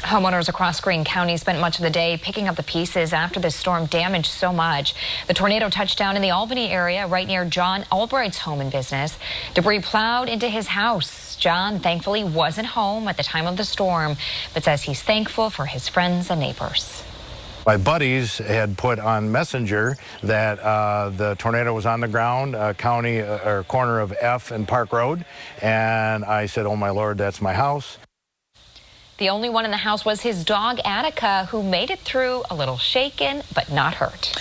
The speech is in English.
Homeowners across Greene County spent much of the day picking up the pieces after this storm damaged so much. The tornado touched down in the Albany area right near John Albrecht's home and business. Debris plowed into his house. John thankfully wasn't home at the time of the storm, but says he's thankful for his friends and neighbors. My buddies had put on Messenger that the tornado was on the ground, corner of F and Park Road, and I said, "Oh my Lord, that's my house." The only one in the house was his dog, Attica, who made it through a little shaken but not hurt.